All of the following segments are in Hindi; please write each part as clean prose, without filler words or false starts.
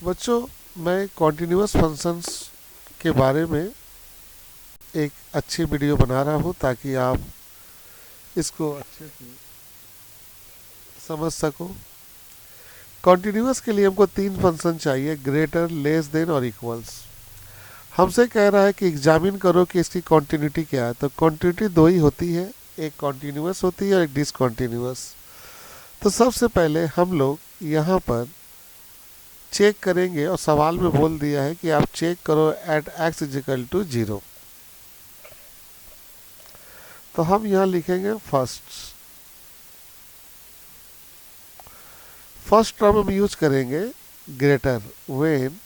बच्चों, मैं कॉन्टिन्यूअस फंक्शंस के बारे में एक अच्छी वीडियो बना रहा हूँ ताकि आप इसको अच्छे से समझ सको। कॉन्टिन्यूअस के लिए हमको तीन फंक्शन चाहिए, ग्रेटर, लेस देन और इक्वल्स। हमसे कह रहा है कि एग्जामिन करो कि इसकी कॉन्टिन्यूटी क्या है। तो कॉन्टिन्यूटी दो ही होती है, एक कॉन्टिन्यूअस होती है और एक डिसकॉन्टिन्यूअस। तो सबसे पहले हम लोग यहाँ पर चेक करेंगे और सवाल में बोल दिया है कि आप चेक करो at x is equal to 0। तो हम यहाँ लिखेंगे फर्स्ट टर्म हम यूज करेंगे greater when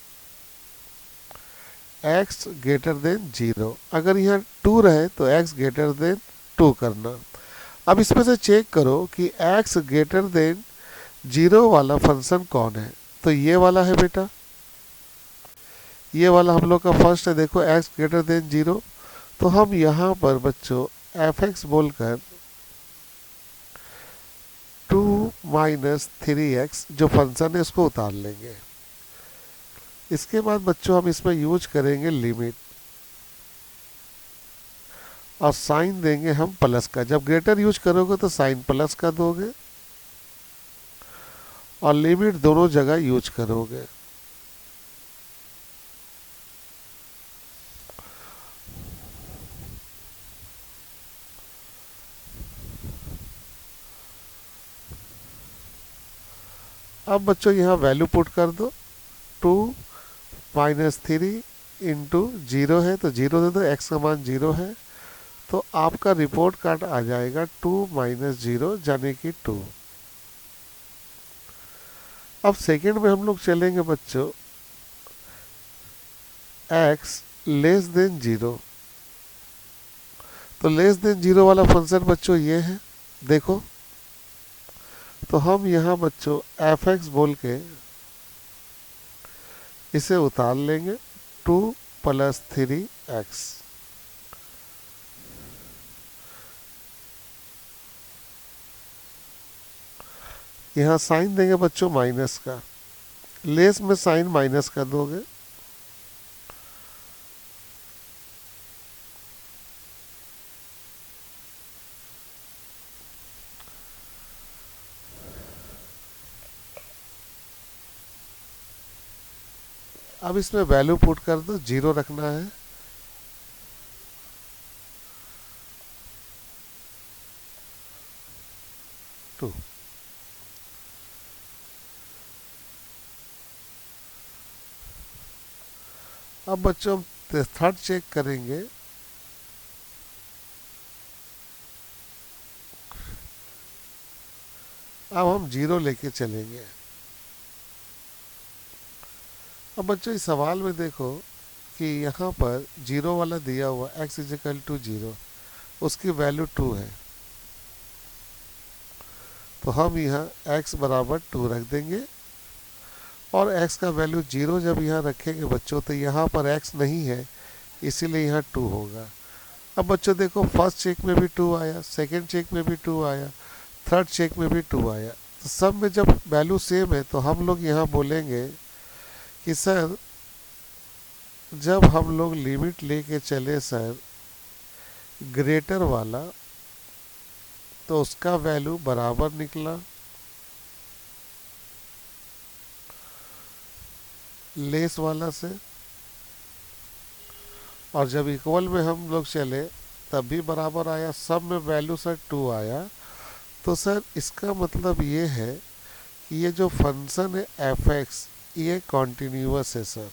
x greater than 0। अगर यहाँ 2 रहे तो एक्स ग्रेटर देन 2 करना। अब इसमें से चेक करो कि एक्स ग्रेटर देन 0 वाला फंक्शन कौन है। तो ये वाला है बेटा, ये वाला हम लोग का फर्स्ट है। देखो एक्स ग्रेटर देन 0। तो हम यहाँ पर बच्चों एफ एक्स बोलकर 2 माइनस 3x जो फंक्शन है उसको उतार लेंगे। इसके बाद बच्चों हम इसमें यूज करेंगे लिमिट और साइन देंगे हम प्लस का। जब ग्रेटर यूज करोगे तो साइन प्लस का दोगे और लिमिट दोनों जगह यूज करोगे। अब बच्चों यहाँ वैल्यू पुट कर दो। 2 माइनस 3 इंटू 0 है तो 0 दे दो, एक्स का मान 0 है। तो आपका रिपोर्ट कार्ड आ जाएगा 2 माइनस 0 यानी कि 2। अब सेकंड में हम लोग चलेंगे बच्चों एक्स लेस देन 0। तो लेस देन 0 वाला फंक्शन बच्चों ये है, देखो। तो हम यहाँ बच्चों एफ एक्स बोल के इसे उतार लेंगे 2 प्लस 3x। यहाँ साइन देंगे बच्चों माइनस का, लेस में साइन माइनस का दोगे। अब इसमें वैल्यू पुट कर दो, 0 रखना है। टू। अब बच्चों हम थर्ड चेक करेंगे। अब हम 0 लेके चलेंगे। अब बच्चों इस सवाल में देखो कि यहाँ पर 0 वाला दिया हुआ x इज इक्वल टू 0, उसकी वैल्यू 2 है। तो हम यहाँ x बराबर 2 रख देंगे और x का वैल्यू 0 जब यहाँ रखेंगे बच्चों तो यहाँ पर x नहीं है, इसीलिए यहाँ 2 होगा। अब बच्चों देखो फर्स्ट चेक में भी 2 आया, सेकेंड चेक में भी 2 आया, थर्ड चेक में भी 2 आया। तो सब में जब वैल्यू सेम है तो हम लोग यहाँ बोलेंगे कि सर जब हम लोग लिमिट लेके चले सर ग्रेटर वाला तो उसका वैल्यू बराबर निकला लेस वाला से, और जब इक्वल में हम लोग चले तब भी बराबर आया। सब में वैल्यू सर 2 आया। तो सर इसका मतलब ये है कि ये जो फंक्शन है एफ एक्स ये कॉन्टिन्यूअस है सर।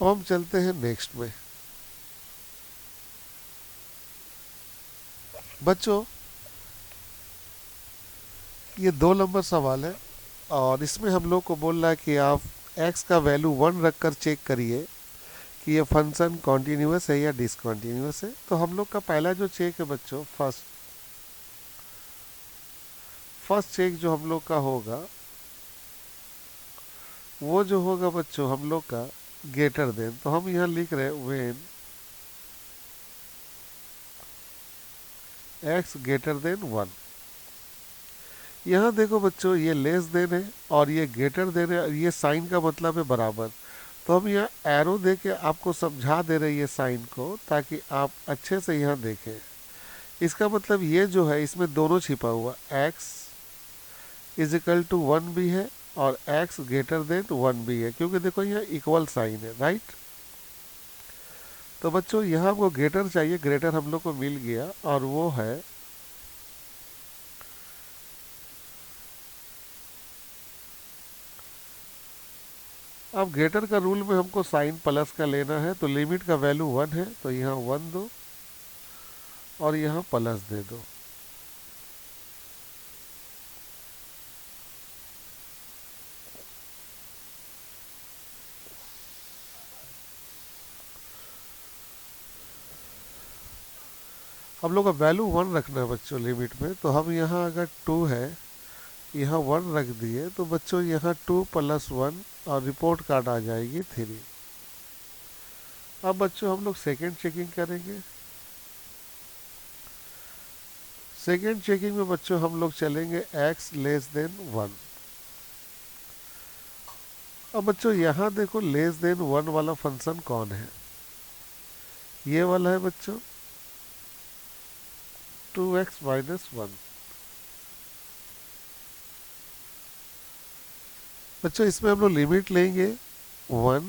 अब हम चलते हैं नेक्स्ट में। बच्चों ये 2 नंबर सवाल है और इसमें हम लोग को बोल रहा है कि आप x का वैल्यू 1 रखकर चेक करिए कि ये फंक्शन कॉन्टिन्यूअस है या डिसकॉन्टिन्यूअस है। तो हम लोग का पहला जो चेक है बच्चों फर्स्ट चेक जो हम लोग का होगा वो जो होगा बच्चों हम लोग का ग्रेटर देन। तो हम यहाँ लिख रहे हैं व्हेन x ग्रेटर देन 1। यहाँ देखो बच्चों, ये लेस देन है और ये ग्रेटर देन है, ये साइन का मतलब है बराबर। तो हम यहाँ एरो दे के आपको समझा दे रहे हैं ये साइन को, ताकि आप अच्छे से यहाँ देखें। इसका मतलब ये जो है, इसमें दोनों छिपा हुआ, x इज इक्वल टू 1 भी है और x ग्रेटर देन 1 भी है, क्योंकि देखो यहाँ इक्वल साइन है, राइट। तो बच्चों यहाँ हमको ग्रेटर चाहिए, ग्रेटर हम लोग को मिल गया और वो है अब ग्रेटर का रूल में हमको साइन प्लस का लेना है, तो लिमिट का वैल्यू 1 है, तो यहाँ 1 दो और यहाँ प्लस दे दो। हम लोग का वैल्यू 1 रखना है बच्चों लिमिट में, तो हम यहाँ अगर 2 है, यहाँ 1 रख दिए, तो बच्चों यहाँ 2 प्लस 1 और रिपोर्ट कार्ड आ जाएगी 3। अब बच्चों हम लोग सेकेंड चेकिंग करेंगे। सेकेंड चेकिंग में बच्चों हम लोग चलेंगे x लेस देन 1। अब बच्चों यहाँ देखो लेस देन 1 वाला फंक्शन कौन है, ये वाला है बच्चों 2x माइनस 1। बच्चों इसमें हम लोग लिमिट लेंगे 1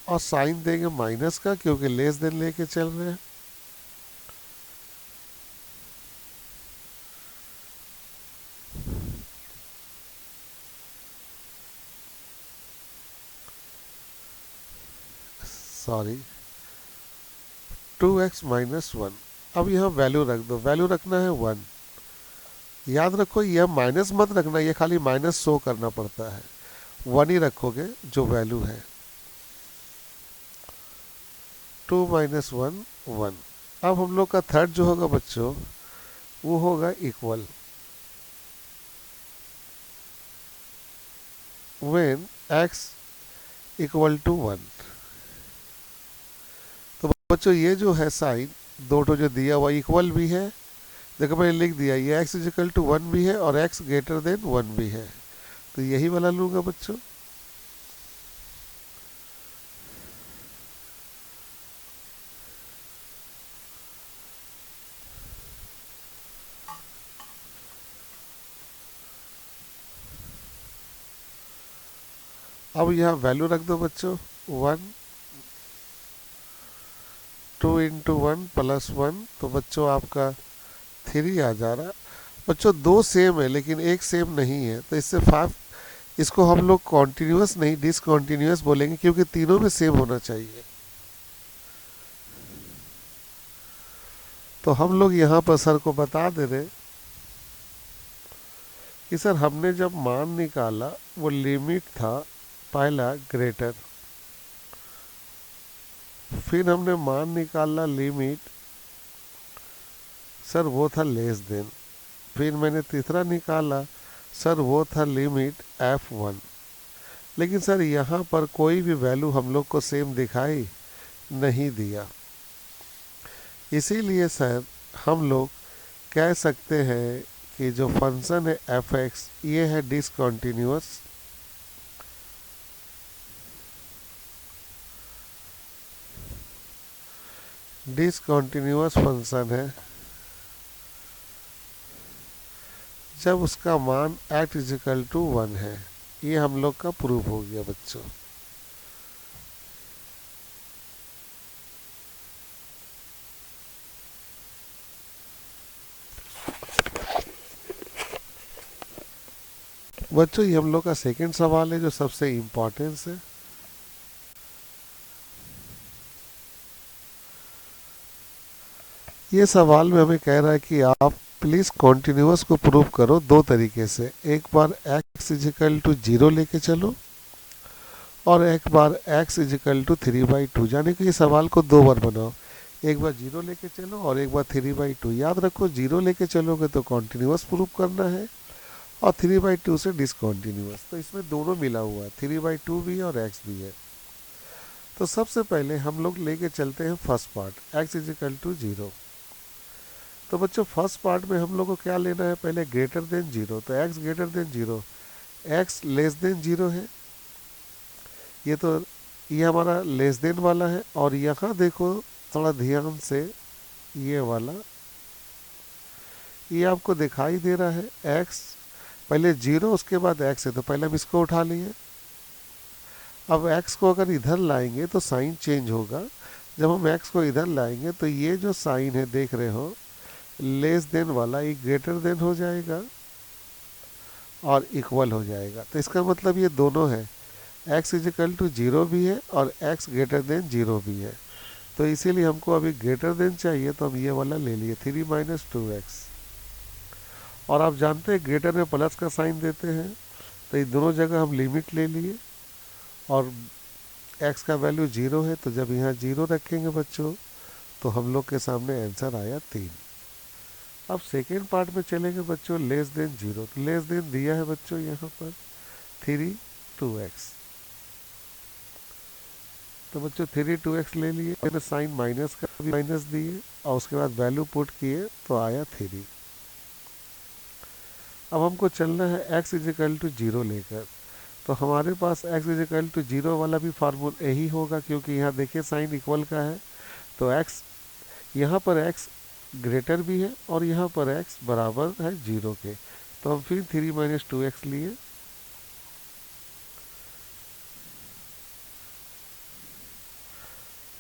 और साइन देंगे माइनस का, क्योंकि लेस देन लेके चल रहे हैं। Sorry 2x minus 1। अब यहाँ वैल्यू रख दो, वैल्यू रखना है 1। याद रखो यह माइनस मत रखना, ये खाली माइनस शो करना पड़ता है, 1 ही रखोगे जो वैल्यू है। 2 माइनस 1 1। अब हम लोग का थर्ड जो होगा बच्चों, वो होगा equal when x equal to 1। तो बच्चों ये जो है साइन दो तो जो दिया हुआ इक्वल भी है, देखो मैंने लिख दिया, ये x इज इक्वल टू 1 भी है और x ग्रेटर देन 1 भी है, तो यही वाला लूंगा बच्चों। अब यहाँ वैल्यू रख दो बच्चों 1, 2 इंटू 1 प्लस 1, तो बच्चों आपका 3 आ जा रहा। बच्चों दो सेम है लेकिन एक सेम नहीं है, तो इससे 5, इसको हम लोग कॉन्टिन्यूस नहीं डिसकॉन्टिन्यूस बोलेंगे, क्योंकि तीनों में सेम होना चाहिए। तो हम लोग यहाँ पर सर को बता दे रहे कि सर हमने जब मान निकाला वो लिमिट था पहला ग्रेटर, फिर हमने मान निकाला लिमिट सर वो था लेस देन, फिर मैंने तीसरा निकाला सर वो था लिमिट f1। लेकिन सर यहाँ पर कोई भी वैल्यू हम लोग को सेम दिखाई नहीं दिया, इसीलिए सर हम लोग कह सकते हैं कि जो फंक्शन है f(x) ये है डिसकंटिन्यूअस। डिसकंटिन्यूअस फंक्शन है जब उसका मान x इज इक्वल टू 1 है। ये हम लोग का प्रूफ हो गया बच्चों। बच्चों ये हम लोग का सेकंड सवाल है जो सबसे इम्पोर्टेंस है। ये सवाल में हमें कह रहा है कि आप प्लीज कॉन्टिन्यूअस को प्रूव करो दो तरीके से, एक बार x इज इक्वल टू 0 लेके चलो और एक बार x इज इक्वल टू 3/2। यानी कि ये सवाल को दो बार बनाओ, एक बार 0 लेके चलो और एक बार 3/2। याद रखो 0 लेके चलोगे तो कॉन्टिन्यूअस प्रूव करना है और 3/2 से डिसकॉन्टिन्यूअस, तो इसमें दोनों मिला हुआ है, 3/2 भी है और x भी है। तो सबसे पहले हम लोग लेके चलते हैं first part, x is equal to 0। तो बच्चों फर्स्ट पार्ट में हम लोग को क्या लेना है, पहले ग्रेटर देन जीरो, तो x greater than zero, x less than zero है, ये तो ये हमारा लेस देन वाला है। और यहाँ देखो थोड़ा ध्यान से, ये वाला ये आपको दिखाई दे रहा है x, पहले जीरो उसके बाद x है, तो पहले हम इसको उठा लिए। अब x को अगर इधर लाएंगे तो साइन चेंज होगा। जब हम x को इधर लाएंगे तो ये जो साइन है देख रहे हो लेस देन वाला, ये ग्रेटर देन हो जाएगा और इक्वल हो जाएगा। तो इसका मतलब ये दोनों है, x is equal to zero भी है और x ग्रेटर देन जीरो भी है। तो इसीलिए हमको अभी ग्रेटर देन चाहिए, तो हम ये वाला ले लिए 3 माइनस 2x। और आप जानते हैं ग्रेटर में प्लस का साइन देते हैं, तो ये दोनों जगह हम लिमिट ले लिए और x का वैल्यू जीरो है, तो जब यहाँ जीरो रखेंगे बच्चों तो हम लोग के सामने आंसर आया 3। अब सेकेंड पार्ट में चलेंगे बच्चों, लेस देन जीरो। तो लेस देन दिया है बच्चों यहाँ पर 3 2x, तो बच्चों 3 2x ले लिए, मैंने साइन माइनस का भी माइनस दिए और उसके बाद वैल्यू पुट किए तो आया 3। अब हमको चलना है x is equal to zero लेकर, तो हमारे पास x is equal to zero वाला भी फार्मूला यही होगा, क्योंकि यहाँ देखिए साइन इक्वल का है, तो x यहाँ पर x ग्रेटर भी है और यहाँ पर x बराबर है जीरो के। तो हम फिर 3 माइनस 2x लिए,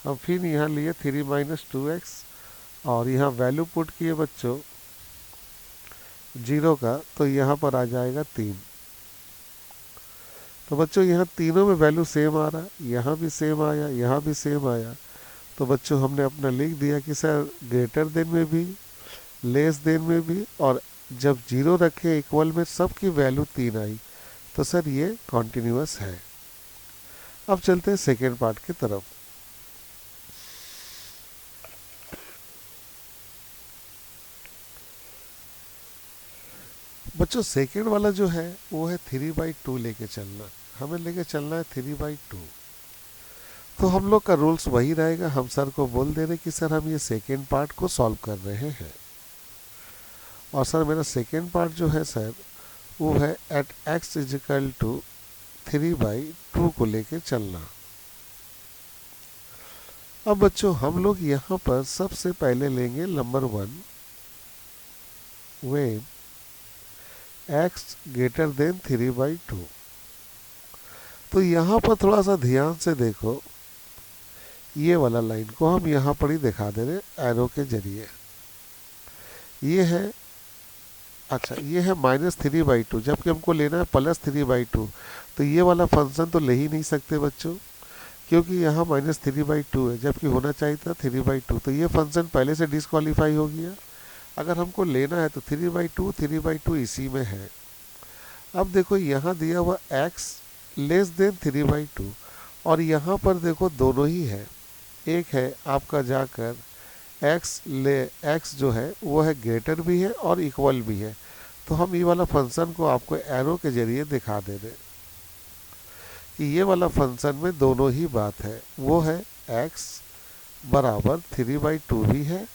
हम फिर यहाँ लिए 3 माइनस 2x और यहाँ वैल्यू पुट किए बच्चों जीरो का, तो यहाँ पर आ जाएगा 3। तो बच्चों यहाँ तीनों में वैल्यू सेम आ रहा, यहाँ भी सेम आया, यहाँ भी सेम आया। तो बच्चों हमने अपना लिख दिया कि सर ग्रेटर देन में भी, लेस देन में भी, और जब जीरो रखे इक्वल में सबकी वैल्यू 3 आई, तो सर ये कॉन्टिन्यूअस है। अब चलते हैं सेकेंड पार्ट की तरफ। बच्चों सेकेंड वाला जो है वो है 3/2 लेके चलना, हमें लेके चलना है 3/2। तो हम लोग का रूल्स वही रहेगा, हम सर को बोल दे रहे कि सर हम ये सेकेंड पार्ट को सॉल्व कर रहे हैं, और सर मेरा सेकेंड पार्ट जो है सर वो है at x is equal to 3/2 को लेके चलना। अब बच्चों हम लोग यहाँ पर सबसे पहले लेंगे number 1, when x greater then 3/2। तो यहाँ पर थोड़ा सा ध्यान से देखो, ये वाला लाइन को हम यहाँ पर ही दिखा दे रहे एरो के जरिए। ये है, अच्छा ये है -3/2, जबकि हमको लेना है +3/2। तो ये वाला फंक्शन तो ले ही नहीं सकते बच्चों, क्योंकि यहाँ -3/2 है, जबकि होना चाहिए था 3/2। तो ये फंक्शन पहले से डिस्क्वालीफाई हो गया। अगर हमको लेना है तो 3/2 इसी में है। अब देखो यहाँ दिया हुआ x लेस देन 3/2, और यहाँ पर देखो दोनों ही है। एक है आपका जाकर x जो है वो है ग्रेटर भी है और इक्वल भी है। तो हम ये वाला फंक्शन को आपको एरो के जरिए दिखा दे रहे कि ये वाला फंक्शन में दोनों ही बात है, वो है x बराबर 3/2 भी है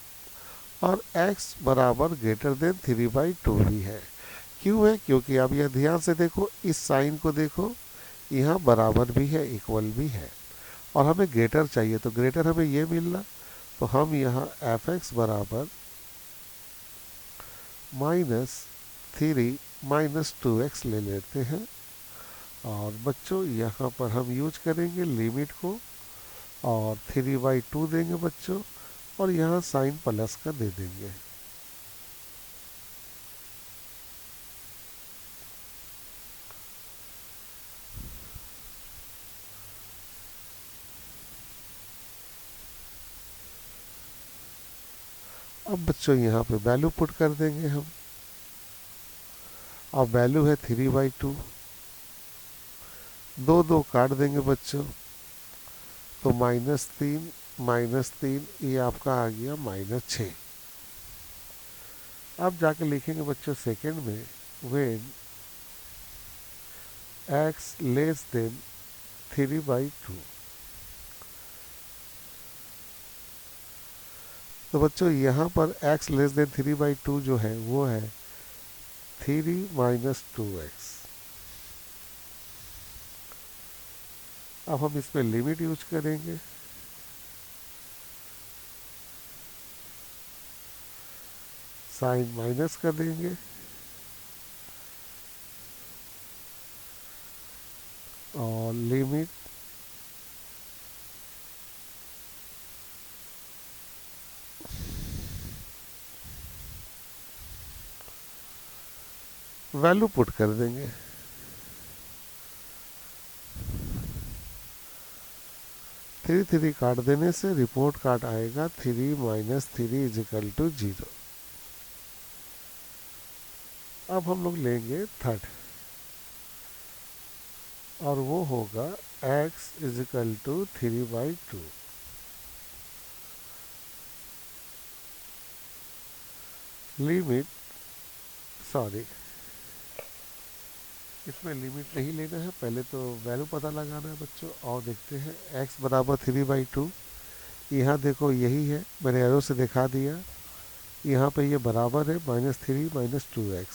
और x बराबर ग्रेटर देन 3/2 भी है। क्यों है? क्योंकि आप यह ध्यान से देखो, इस साइन को देखो, यहाँ बराबर भी है इक्वल भी है, और हमें ग्रेटर चाहिए, तो ग्रेटर हमें ये मिलना। तो हम यहाँ f(x) बराबर -3 माइनस 2x ले लेते हैं, और बच्चों यहाँ पर हम यूज करेंगे लिमिट को, और 3/2 देंगे बच्चों, और यहाँ साइन प्लस का दे देंगे। अब बच्चों यहाँ पे वैल्यू पुट कर देंगे हम, अब वैल्यू है 3/2, 2 काट देंगे बच्चों, तो -3 ये आपका आ गया -6। अब जाके लिखेंगे बच्चों सेकेंड में, व्हेन x लेस देन 3/2। तो बच्चों यहाँ पर x लेस देन 3/2 जो है वो है 3 माइनस 2x। अब हम इसमें लिमिट यूज करेंगे। साइन माइनस कर देंगे और लिमिट वैल्यू पुट कर देंगे। थ्री थ्री काट देने से रिपोर्ट कार्ड आएगा 3 माइनस 3 इजिकल टू 0। अब हम लोग लेंगे थर्ड और वो होगा x is equal to 3/2। Limit sorry इसमें लिमिट नहीं लेना है, पहले तो वैल्यू पता लगाना है बच्चों। और देखते हैं x बराबर 3/2। यहाँ देखो यही है, मैंने एरो से दिखा दिया। यहाँ पे ये बराबर है -3 माइनस 2x।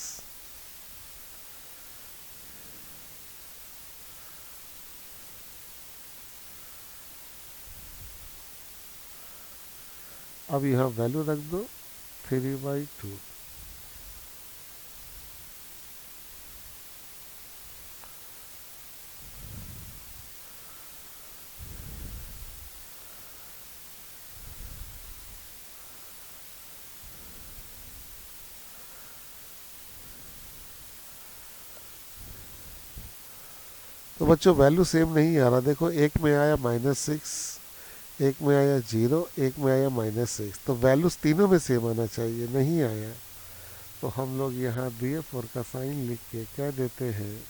अब यहाँ वैल्यू रख दो 3/2। तो बच्चों वैल्यू सेम नहीं आ रहा, देखो एक में आया -6, एक में आया 0, एक में आया -6। तो वैल्यूज तीनों में सेम आना चाहिए, नहीं आया। तो हम लोग यहाँ DF4 का साइन लिख के क्या देते हैं,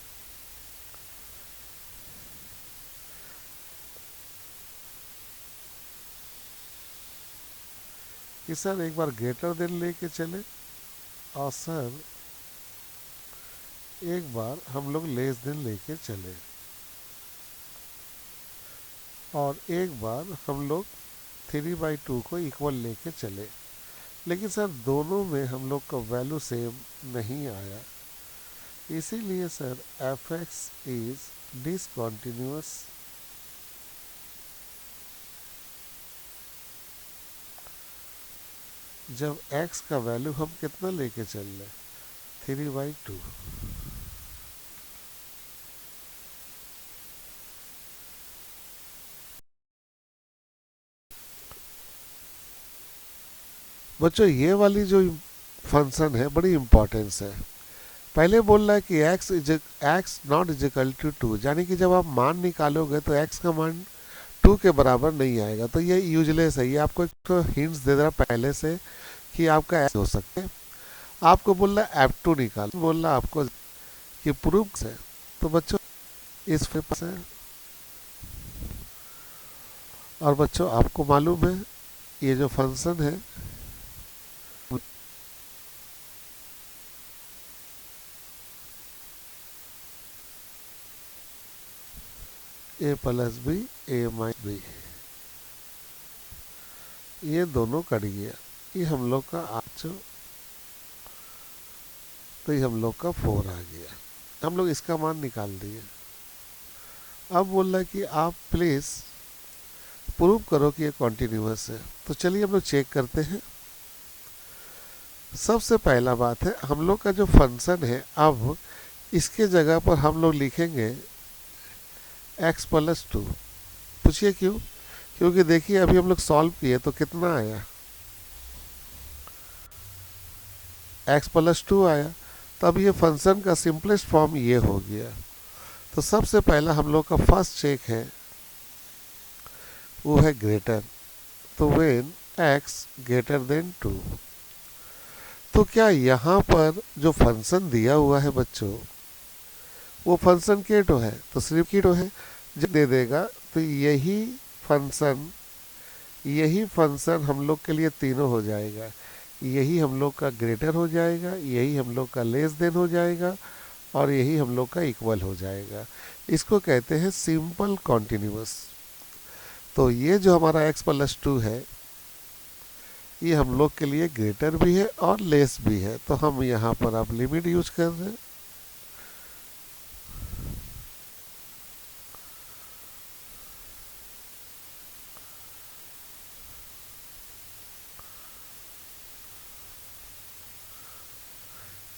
कि सर एक बार ग्रेटर देन लेके चले और सर एक बार हम लोग लेस देन लेके चले और एक बार हम लोग 3/2 को इक्वल लेके चले। लेकिन सर दोनों में हम लोग का वैल्यू सेम नहीं आया, इसीलिए सर f(x) इज डिसकंटिन्यूअस। जब x का वैल्यू हम कितना लेके चल रहे, 3/2। बच्चों ये वाली जो फंक्शन है बड़ी इंपॉर्टेंस है। पहले बोल रहा है कि x नॉट इजिकल टू 2, यानी कि जब आप मान निकालोगे तो x का मान 2 के बराबर नहीं आएगा। तो ये यूजलेस है, ये आपको एक तो हिंट्स दे रहा पहले से कि आपका x हो सकता है। आपको बोल रहा है f2 निकाल, बोल रहा है आपको कि प्रूफ है। तो बच्चों इस पेपर से, और बच्चों आपको मालूम है ये जो फंक्शन है a plus b a minus b, ये दोनों कट गया, ये हम लोग का 8, तो ये हम लोग का 4 आ गया। हम लोग इसका मान निकाल दिए। अब बोल रहा है कि आप प्लीज प्रूव करो कि ये कॉन्टिन्यूअस है। तो चलिए हम लोग चेक करते हैं। सबसे पहला बात है, हम लोग का जो फंक्शन है, अब इसके जगह पर हम लोग लिखेंगे x प्लस 2। पूछिए क्यों? क्योंकि देखिए अभी हम लोग सॉल्व किए तो कितना आया, x प्लस 2 आया। तब ये फंक्शन का सिंपलेस्ट फॉर्म ये हो गया। तो सबसे पहला हम लोग का फर्स्ट चेक है वो है ग्रेटर। तो व्हेन x ग्रेटर देन 2। तो क्या यहाँ पर जो फंक्शन दिया हुआ है बच्चों, वो फंक्शन केटो है? तो सिर्फ कीटो है, जब दे देगा तो यही फंक्शन हम लोग के लिए तीनों हो जाएगा। यही हम लोग का ग्रेटर हो जाएगा, यही हम लोग का लेस देन हो जाएगा, और यही हम लोग का इक्वल हो जाएगा। इसको कहते हैं सिंपल कॉन्टिन्यूअस। तो ये जो हमारा x प्लस 2 है, ये हम लोग के लिए ग्रेटर भी है और लेस भी है, तो हम यहाँ पर अब लिमिट यूज कर रहे हैं।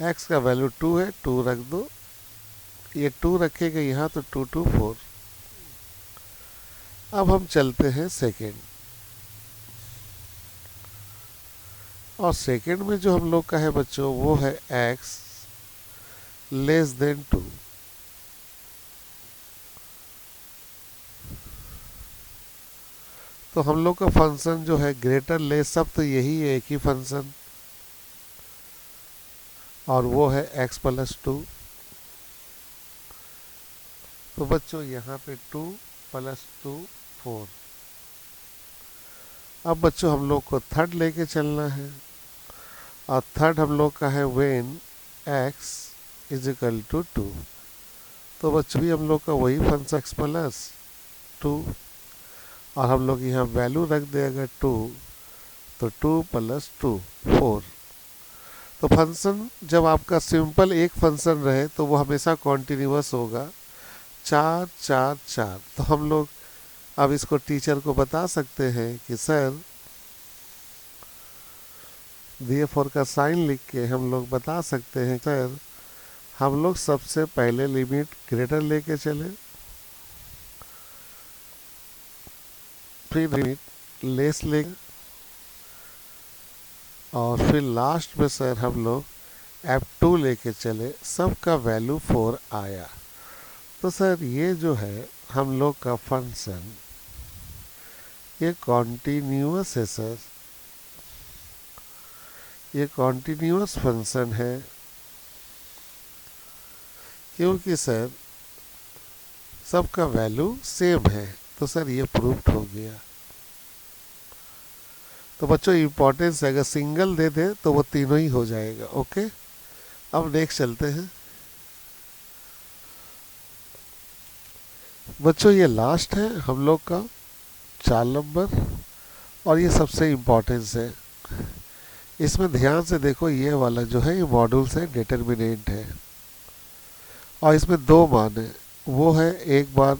एक्स का वैल्यू 2 है, 2 रख दो, ये 2 रखेगा यहाँ तो 2 2 4। अब हम चलते हैं सेकेंड, और सेकेंड में जो हम लोग का है बच्चों वो है x लेस देन 2। तो हम लोग का फंक्शन जो है ग्रेटर लेस सब तो यही है, एक ही फंक्शन, और वो है x प्लस 2। तो बच्चों यहाँ पे 2 प्लस 2 4। अब बच्चों हम लोग को थर्ड लेके चलना है, और थर्ड हम लोग का है when x is equal to 2। तो बच्चों भी हम लोग का वही फंक्शन x प्लस 2, और हम लोग यहाँ वैल्यू रख दे अगर 2, तो 2 प्लस 2 4। तो फंक्शन जब आपका सिंपल एक फंक्शन रहे तो वो हमेशा कॉन्टिन्यूअस होगा, 4 4 4। तो हम लोग अब इसको टीचर को बता सकते हैं कि सर therefore का साइन लिख के हम लोग बता सकते हैं सर हम लोग सबसे पहले लिमिट ग्रेटर लेके चले, फिर लिमिट लेस लेंगे, और फिर लास्ट में सर हम लोग F2 लेके चले, सबका वैल्यू 4 आया। तो सर ये जो है हम लोग का फंक्शन ये कॉन्टिन्यूअस है सर, ये कॉन्टिन्यूअस फंक्शन है, क्योंकि सर सबका वैल्यू सेम है। तो सर ये प्रूव्ड हो गया। तो बच्चों इम्पोर्टेंस है, अगर सिंगल दे दे तो वो तीनों ही हो जाएगा। ओके, अब नेक्स्ट चलते हैं बच्चों, ये लास्ट है हम लोग का 4 नंबर, और ये सबसे इम्पोर्टेंस है। इसमें ध्यान से देखो, ये वाला जो है ये मॉड्यूल्स है, डिटर्मिनेंट है, और इसमें 2 मान है। वो है एक बार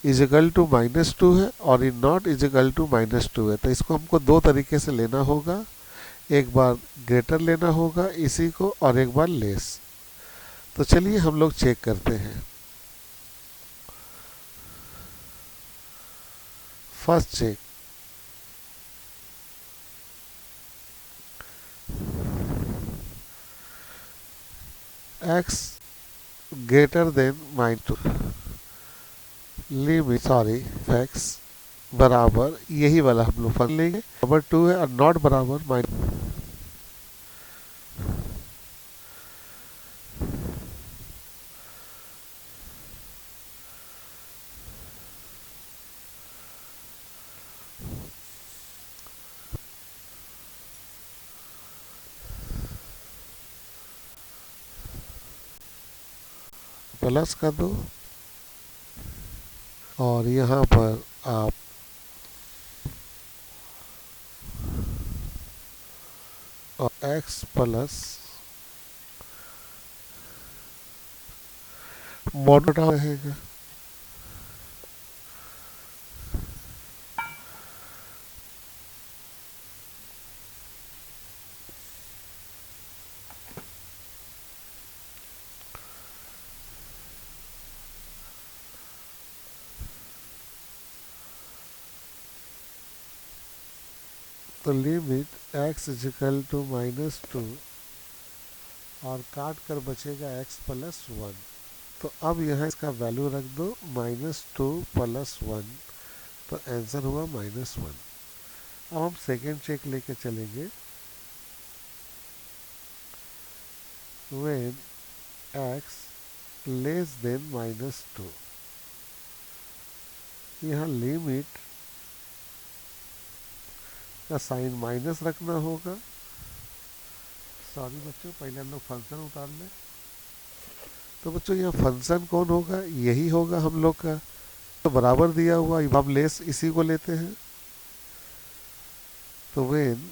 इजिकल टू -2 है और इन नॉट इजिकल टू -2 है। तो इसको हमको 2 तरीके से लेना होगा, एक बार ग्रेटर लेना होगा इसी को, और एक बार लेस। तो चलिए हम लोग चेक करते हैं। First check, x greater than -2 limit x बराबर, यही वाला हम लोग फंक्शन लेंगे, बराबर 2 है और नॉट बराबर -। प्लस कर दो, और यहाँ पर आप और x प्लस मॉडल रहेगा, तो limit x is equal to -2 और काट कर बचेगा x प्लस 1। तो अब यहाँ इसका वैल्यू रख दो -2 प्लस 1, तो आंसर हुआ -1। अब हम सेकेंड चेक लेके चलेंगे, when x लेस देन -2। यहाँ लिमिट का साइन माइनस रखना होगा। सॉरी बच्चों, पहले हम लोग फंक्शन उतार लें। तो बच्चों यहाँ फंक्शन कौन होगा, यही होगा हम लोग का, तो बराबर दिया हुआ, अब लेस इसी को लेते हैं। तो व्हेन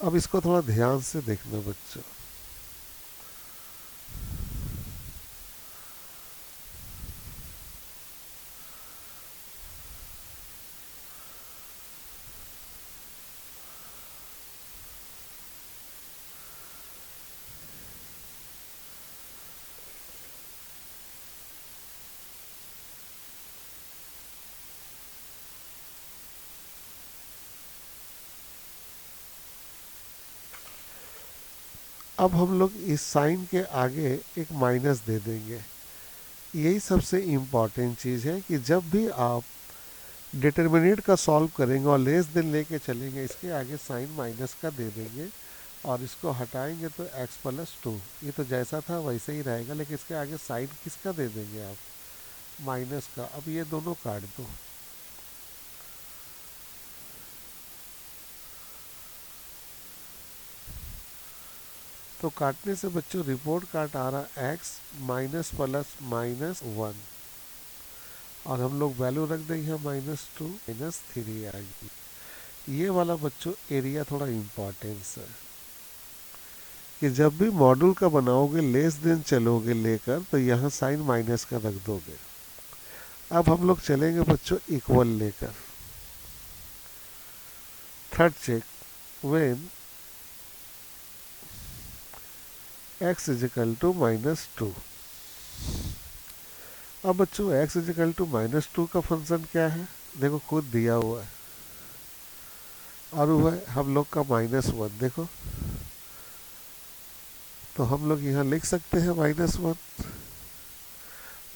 अब इसको थोड़ा ध्यान से देखना बच्चों। अब हम लोग इस साइन के आगे एक माइनस दे देंगे। यही सबसे इम्पॉर्टेंट चीज़ है कि जब भी आप डिटर्मिनेंट का सॉल्व करेंगे और लेस देन लेके चलेंगे, इसके आगे साइन माइनस का दे देंगे और इसको हटाएंगे तो x प्लस 2, ये तो जैसा था वैसे ही रहेगा, लेकिन इसके आगे साइन किसका दे देंगे आप, माइनस का। अब ये दोनों काट दो। तो काटने से बच्चों रिपोर्ट कार्ड आ रहा x माइनस प्लस माइनस 1 और हम लोग वैल्यू रख देंगे -2 -3 आएगी। ये वाला बच्चों एरिया थोड़ा इम्पोर्टेंस है कि जब भी मॉड्यूल का बनाओगे लेस देन चलोगे लेकर तो यहाँ साइन माइनस का रख दोगे। अब हम लोग चलेंगे बच्चों इक्वल लेकर। Third check, when x is equal to -2। अब बच्चों x इज इक्वल टू -2 का फंक्शन क्या है, देखो खुद दिया हुआ है और वो है हम लोग का -1। देखो तो हम लोग यहाँ लिख सकते हैं -1।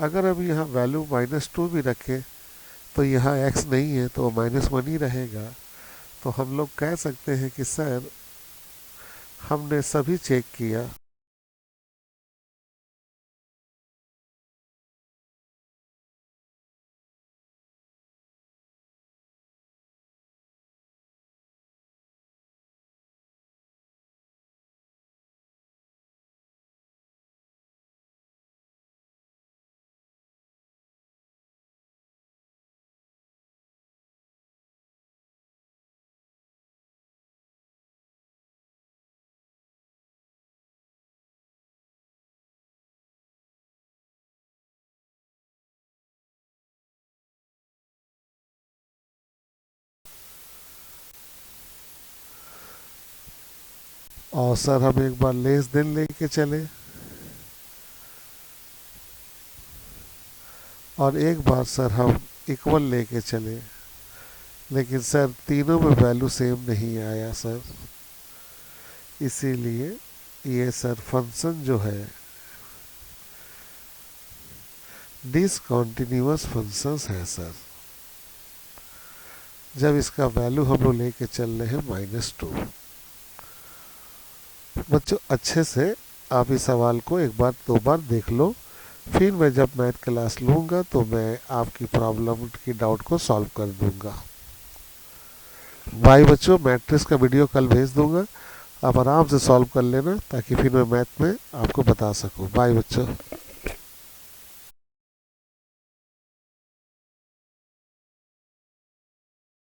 अगर अब यहाँ वैल्यू -2 भी रखें तो यहाँ x नहीं है तो -1 ही रहेगा। तो हम लोग कह सकते हैं कि सर हमने सभी चेक किया, और सर हम एक बार लेस देन लेके चले और एक बार सर हम इक्वल लेके चले, लेकिन सर तीनों में वैल्यू सेम नहीं आया सर। इसीलिए ये सर फंक्शन जो है डिसकंटिन्यूअस फंक्शंस है सर, जब इसका वैल्यू हम लोग लेके चल रहे हैं -2। बच्चों अच्छे से आप इस सवाल को एक बार दो बार देख लो, फिर मैं जब मैथ क्लास लूँगा तो मैं आपकी प्रॉब्लम की डाउट को सॉल्व कर दूँगा। बाय बच्चों, मैट्रिक्स का वीडियो कल भेज दूँगा, आप आराम से सॉल्व कर लेना ताकि फिर मैं मैथ में आपको बता सकूँ। बाय बच्चों।